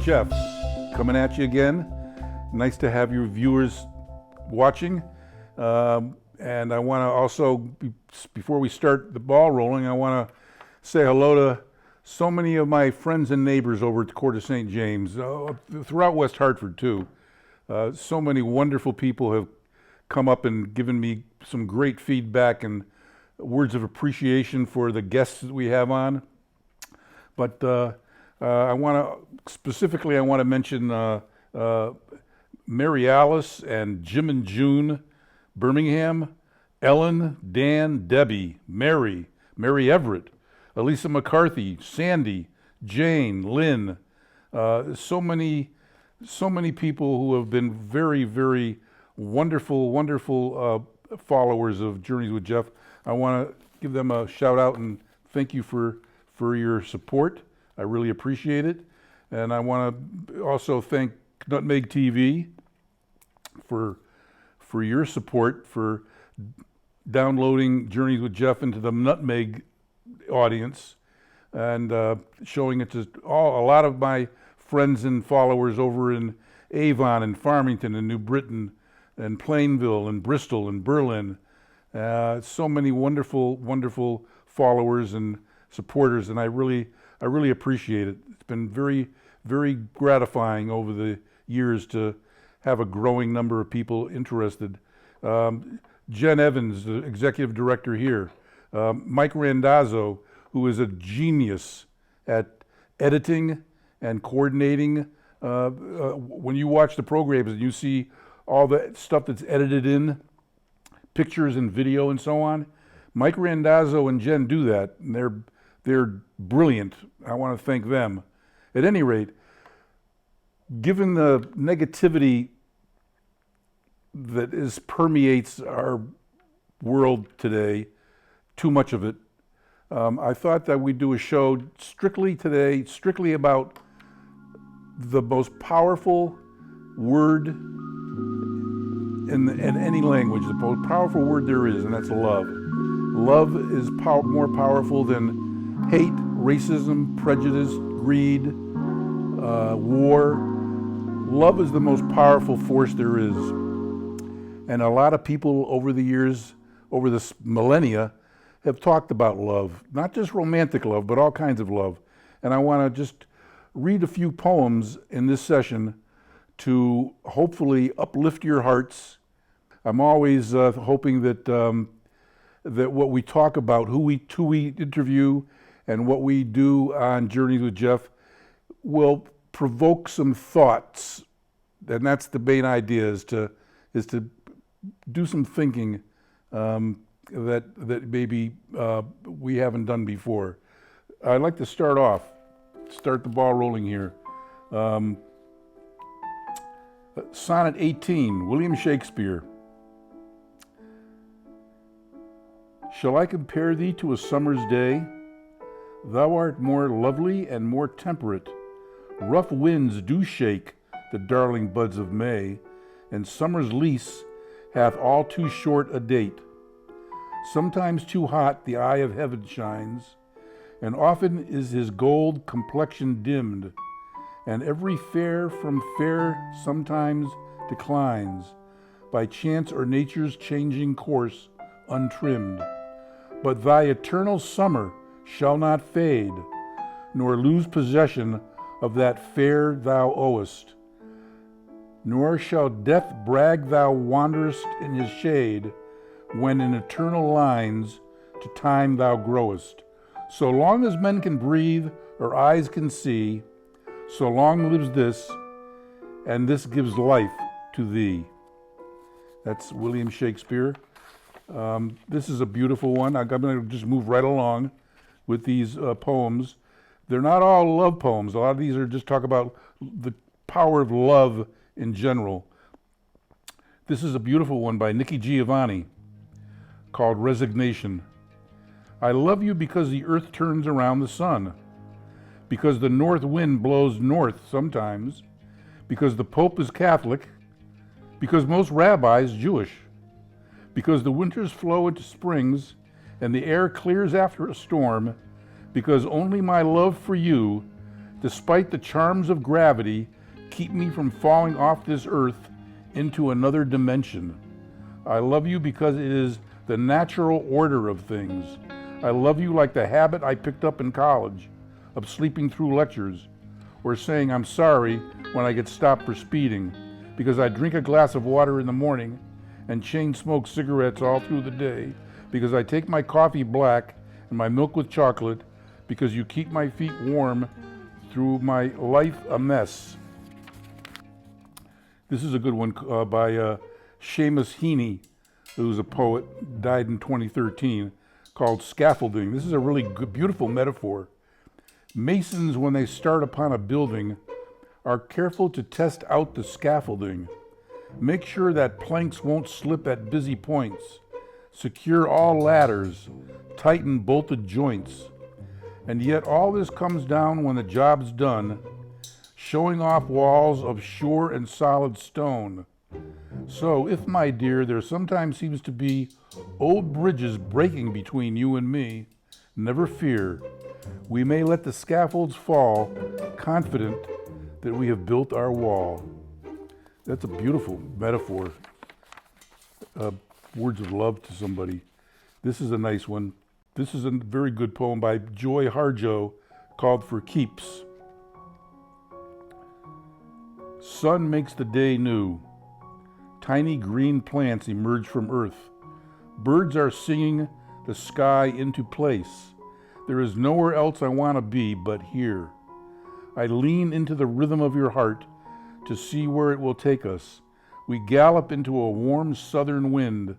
Jeff, coming at you again. Nice to have your viewers watching. And I want to also, before we start the ball rolling, I want to say hello to so many of my friends and neighbors over at the Court of St. James, throughout West Hartford too. So many wonderful people have come up and given me some great feedback and words of appreciation for the guests that we have on. But I want to mention Mary Alice and Jim and June Birmingham, Ellen, Dan, Debbie, Mary Everett, Elisa McCarthy, Sandy, Jane, Lynn, so many people who have been very, very wonderful followers of Journeys with Jeff. I want to give them a shout out and thank you for your support. I really appreciate it. And I want to also thank Nutmeg TV for your support, for downloading Journeys with Jeff into the Nutmeg audience and showing it to a lot of my friends and followers over in Avon and Farmington and New Britain and Plainville and Bristol and Berlin. So many wonderful followers and supporters, and I really appreciate it. It's been very, very gratifying over the years to have a growing number of people interested. Jen Evans, the executive director here, Mike Randazzo, who is a genius at editing and coordinating. When you watch the programs and you see all the stuff that's edited in, pictures and video and so on, Mike Randazzo and Jen do that, and they're brilliant. I want to thank them. At any rate, given the negativity that permeates our world today, too much of it, I thought that we'd do a show strictly about the most powerful word in any language, the most powerful word there is, and that's love. Love is more powerful than hate, racism, prejudice, greed, war. Love is the most powerful force there is. And a lot of people over the years, over this millennia, have talked about love, not just romantic love, but all kinds of love. And I want to just read a few poems in this session to hopefully uplift your hearts. I'm always hoping that that what we talk about, who we interview, and what we do on Journeys with Jeff will provoke some thoughts. And that's the main idea, is to do some thinking that maybe we haven't done before. I'd like to start the ball rolling here. Sonnet 18, William Shakespeare. Shall I compare thee to a summer's day? Thou art more lovely and more temperate. Rough winds do shake the darling buds of May, and summer's lease hath all too short a date. Sometimes too hot the eye of heaven shines, and often is his gold complexion dimmed, and every fair from fair sometimes declines, by chance or nature's changing course untrimmed. But thy eternal summer shall not fade, nor lose possession of that fair thou owest. Nor shall death brag thou wanderest in his shade, when in eternal lines to time thou growest. So long as men can breathe or eyes can see, so long lives this, and this gives life to thee. That's William Shakespeare. This is a beautiful one. I'm going to just move right along with these poems. They're not all love poems. A lot of these are just talk about the power of love in general. This is a beautiful one by Nikki Giovanni called Resignation. I love you because the earth turns around the sun, because the north wind blows north sometimes, because the Pope is Catholic, because most rabbis Jewish, because the winters flow into springs and the air clears after a storm, because only my love for you despite the charms of gravity, keep me from falling off this earth into another dimension. I love you because it is the natural order of things. I love you like the habit I picked up in college of sleeping through lectures, or saying I'm sorry when I get stopped for speeding, because I drink a glass of water in the morning and chain smoke cigarettes all through the day, because I take my coffee black and my milk with chocolate, because you keep my feet warm through my life a mess. This is a good one by Seamus Heaney, who's a poet, died in 2013, called Scaffolding. This is a really good, beautiful metaphor. Masons, when they start upon a building, are careful to test out the scaffolding. Make sure that planks won't slip at busy points. Secure all ladders, tighten bolted joints. And yet all this comes down when the job's done, showing off walls of sure and solid stone. So if, my dear, there sometimes seems to be old bridges breaking between you and me, never fear. We may let the scaffolds fall, confident that we have built our wall. That's a beautiful metaphor. Words of love to somebody. This is a nice one. This is a very good poem by Joy Harjo called For Keeps. Sun makes the day new. Tiny green plants emerge from earth. Birds are singing the sky into place. There is nowhere else I want to be but here. I lean into the rhythm of your heart to see where it will take us. We gallop into a warm southern wind.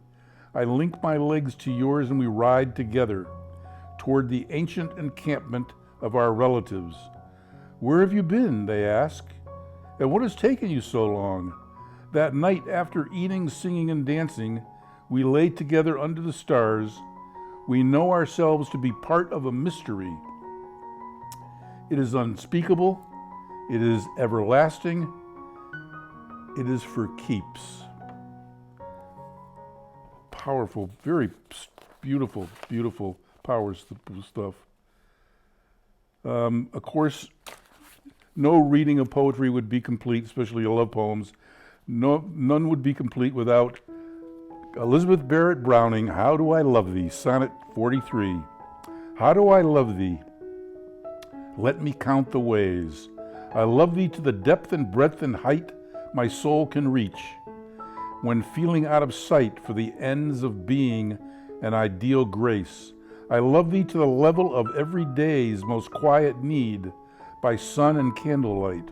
I link my legs to yours and we ride together toward the ancient encampment of our relatives. Where have you been, they ask, and what has taken you so long? That night after eating, singing, and dancing, we lay together under the stars. We know ourselves to be part of a mystery. It is unspeakable. It is everlasting. It is for keeps. Powerful, very beautiful, beautiful power stuff. Of course, no reading of poetry would be complete, especially love poems. None would be complete without Elizabeth Barrett Browning, How Do I Love Thee, Sonnet 43. How do I love thee? Let me count the ways. I love thee to the depth and breadth and height my soul can reach, when feeling out of sight for the ends of being an ideal grace. I love thee to the level of every day's most quiet need by sun and candlelight.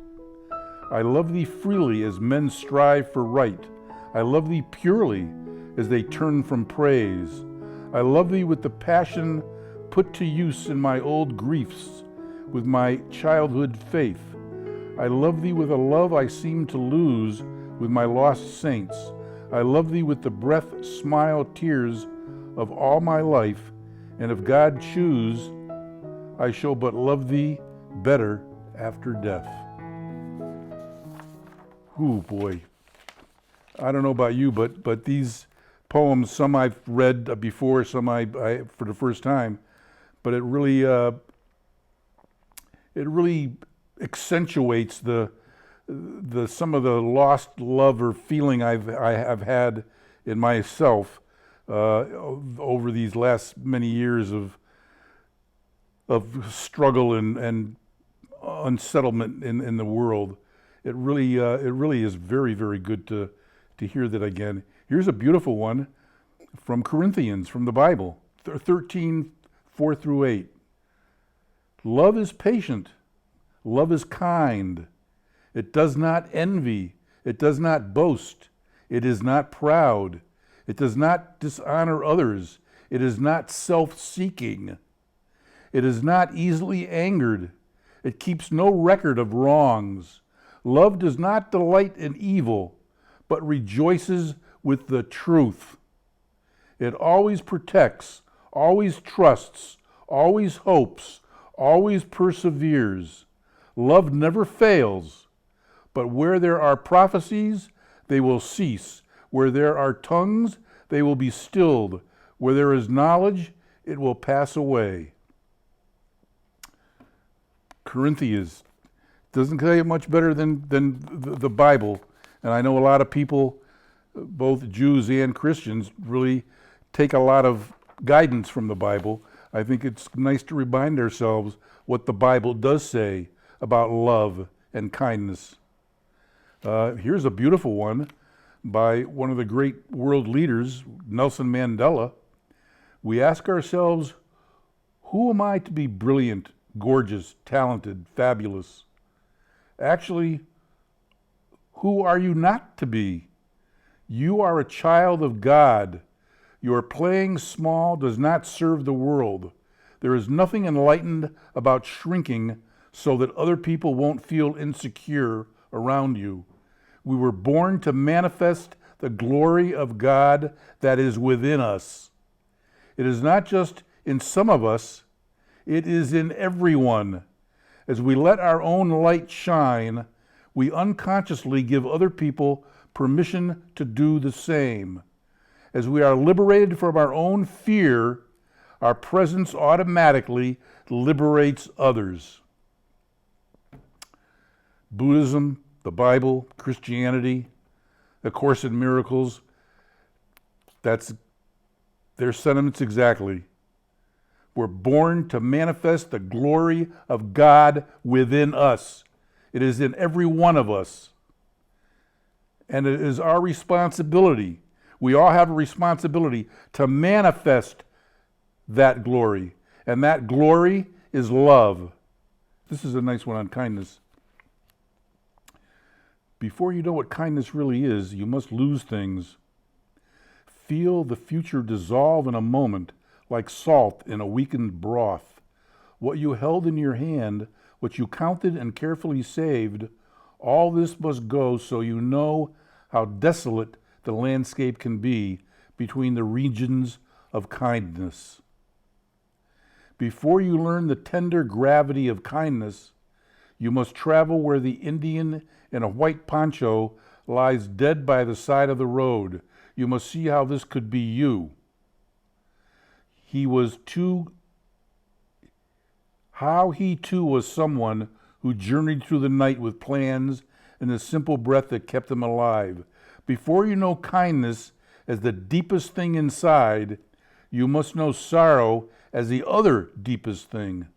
I love thee freely as men strive for right. I love thee purely as they turn from praise. I love thee with the passion put to use in my old griefs, with my childhood faith. I love thee with a love I seem to lose with my lost saints. I love thee with the breath, smile, tears of all my life, and if God choose, I shall but love thee better after death. Ooh, boy. I don't know about you, but these poems, some I've read before, some I for the first time, but it really accentuates the some of the lost love or feeling I have had in myself over these last many years of struggle and unsettlement in the world. It really is very, very good to hear that again. Here's a beautiful one from Corinthians, from the Bible, 13, 4 through 8. Love is patient. Love is kind. It does not envy. It does not boast. It is not proud. It does not dishonor others. It is not self-seeking. It is not easily angered. It keeps no record of wrongs. Love does not delight in evil, but rejoices with the truth. It always protects, always trusts, always hopes, always perseveres. Love never fails, but where there are prophecies, they will cease. Where there are tongues, they will be stilled. Where there is knowledge, it will pass away. Corinthians, Doesn't tell you much better than the Bible. And I know a lot of people, both Jews and Christians, really take a lot of guidance from the Bible. I think it's nice to remind ourselves what the Bible does say about love and kindness. Here's a beautiful one by one of the great world leaders, Nelson Mandela. We ask ourselves, who am I to be brilliant, gorgeous, talented, fabulous? Actually, who are you not to be? You are a child of God. Your playing small does not serve the world. There is nothing enlightened about shrinking so that other people won't feel insecure around you. We were born to manifest the glory of God that is within us. It is not just in some of us, it is in everyone. As we let our own light shine, we unconsciously give other people permission to do the same. As we are liberated from our own fear, our presence automatically liberates others. Buddhism, the Bible, Christianity, A Course in Miracles, that's their sentiments exactly. We're born to manifest the glory of God within us. It is in every one of us. And it is our responsibility. We all have a responsibility to manifest that glory. And that glory is love. This is a nice one on kindness. Before you know what kindness really is, you must lose things. Feel the future dissolve in a moment like salt in a weakened broth. What you held in your hand, what you counted and carefully saved, all this must go so you know how desolate the landscape can be between the regions of kindness. Before you learn the tender gravity of kindness, you must travel where the Indian in a white poncho lies dead by the side of the road. You must see how this could be you. He too was someone who journeyed through the night with plans and the simple breath that kept him alive. Before you know kindness as the deepest thing inside, you must know sorrow as the other deepest thing.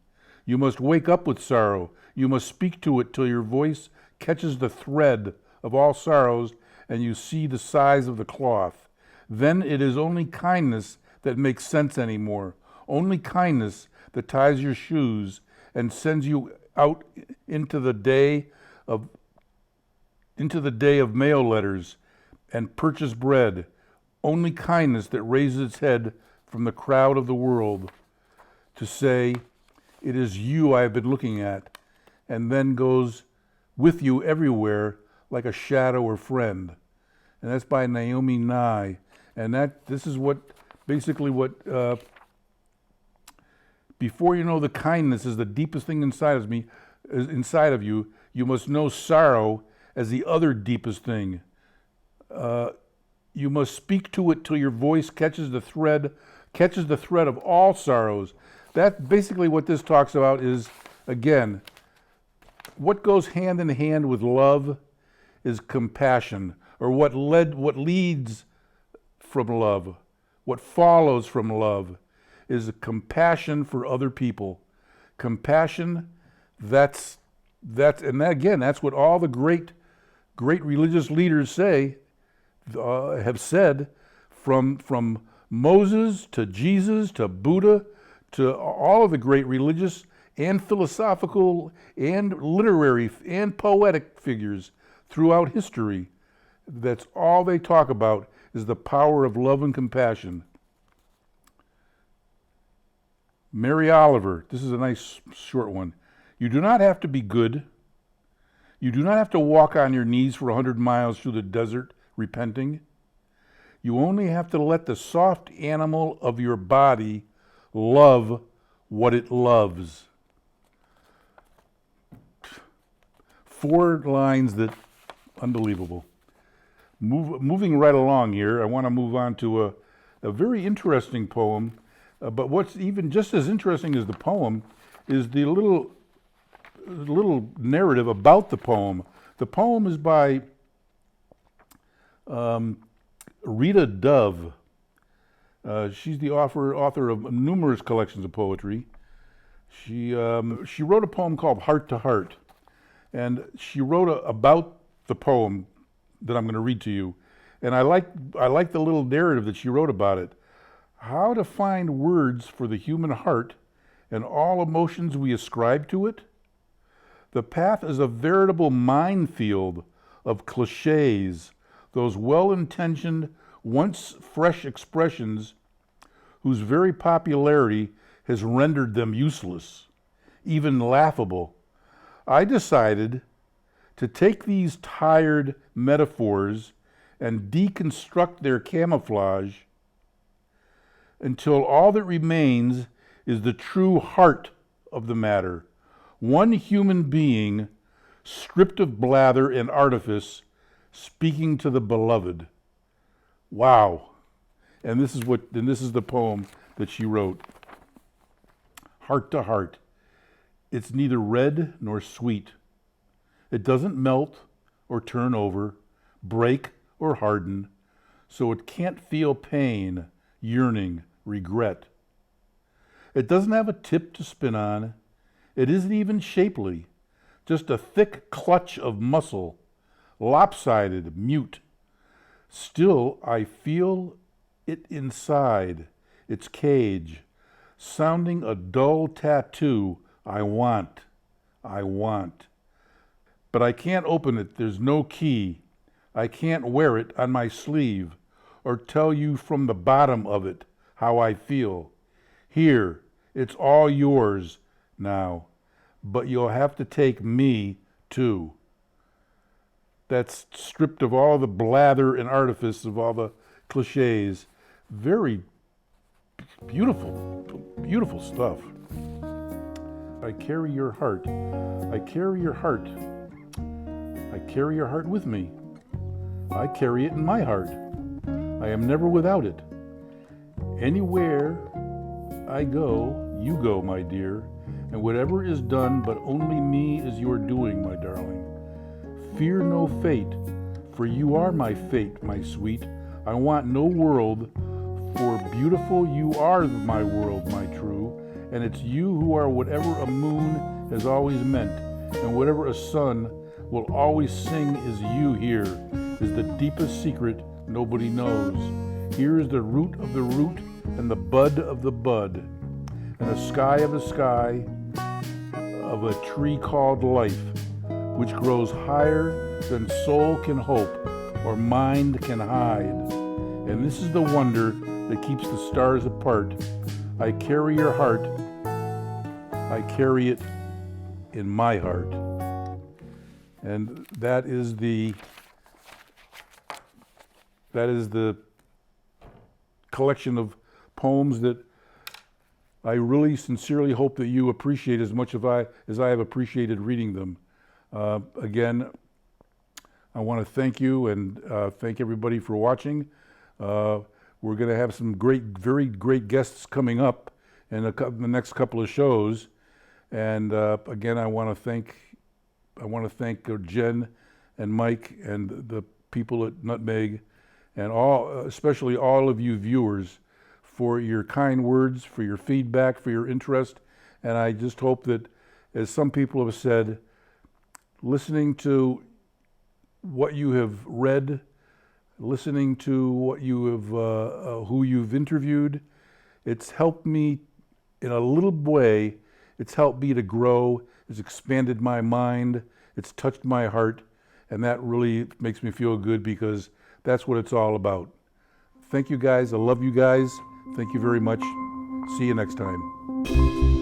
You must wake up with sorrow. You must speak to it till your voice catches the thread of all sorrows and you see the size of the cloth. Then it is only kindness that makes sense anymore. Only kindness that ties your shoes and sends you out into the day of mail letters and purchase bread. Only kindness that raises its head from the crowd of the world to say, it is you I have been looking at, and then goes with you everywhere like a shadow or friend. And that's by Naomi Nye. And this is basically what before you know the kindness is the deepest thing inside of you, you must know sorrow as the other deepest thing. You must speak to it till your voice catches the thread of all sorrows. That basically what this talks about is, again, what goes hand in hand with love is compassion, or what leads from love, what follows from love is a compassion for other people. Compassion, that's what all the great religious leaders have said, from Moses to Jesus to Buddha to all of the great religious and philosophical and literary and poetic figures throughout history. That's all they talk about is the power of love and compassion. Mary Oliver, this is a nice short one. You do not have to be good. You do not have to walk on your knees for 100 miles through the desert repenting. You only have to let the soft animal of your body love what it loves. 4 lines that, unbelievable. Moving right along here, I want to move on to a very interesting poem. But what's even just as interesting as the poem is the little little narrative about the poem. The poem is by Rita Dove. She's the author of numerous collections of poetry. She wrote a poem called Heart to Heart, and she wrote about the poem that I'm going to read to you. And I like the little narrative that she wrote about it. How to find words for the human heart and all emotions we ascribe to it. The path is a veritable minefield of cliches, those well-intentioned, once fresh expressions whose very popularity has rendered them useless, even laughable. I decided to take these tired metaphors and deconstruct their camouflage until all that remains is the true heart of the matter. One human being, stripped of blather and artifice, speaking to the beloved. Wow. And this is the poem that she wrote. Heart to heart. It's neither red nor sweet. It doesn't melt or turn over, break or harden, so it can't feel pain, yearning, regret. It doesn't have a tip to spin on. It isn't even shapely, just a thick clutch of muscle, lopsided, mute. Still, I feel it inside, its cage, sounding a dull tattoo. I want. But I can't open it, there's no key. I can't wear it on my sleeve or tell you from the bottom of it how I feel. Here, it's all yours now, but you'll have to take me too. That's stripped of all the blather and artifice of all the cliches. Very beautiful stuff. I carry your heart. I carry your heart. I carry your heart with me. I carry it in my heart. I am never without it. Anywhere I go, you go, my dear, and whatever is done, but only me is your doing, my darling. Fear no fate, for you are my fate, my sweet. I want no world, for beautiful you are my world, my true, and it's you who are whatever a moon has always meant, and whatever a sun will always sing is you here, is the deepest secret nobody knows. Here is the root of the root and the bud of the bud, and the sky of the sky of a tree called life, which grows higher than soul can hope or mind can hide. And this is the wonder that keeps the stars apart. I carry your heart. I carry it in my heart. And that is the collection of poems that I really sincerely hope that you appreciate as much as I have appreciated reading them. Again, I want to thank you and thank everybody for watching. We're going to have some very great guests coming up in the next couple of shows. And again, I want to thank Jen and Mike and the people at Nutmeg, and especially all of you viewers, for your kind words, for your feedback, for your interest. And I just hope that, as some people have said, listening to what you have read, listening to what you have, who you've interviewed, it's helped me in a little way. It's helped me to grow. It's expanded my mind. It's touched my heart. And that really makes me feel good, because that's what it's all about. Thank you guys. I love you guys. Thank you very much. See you next time.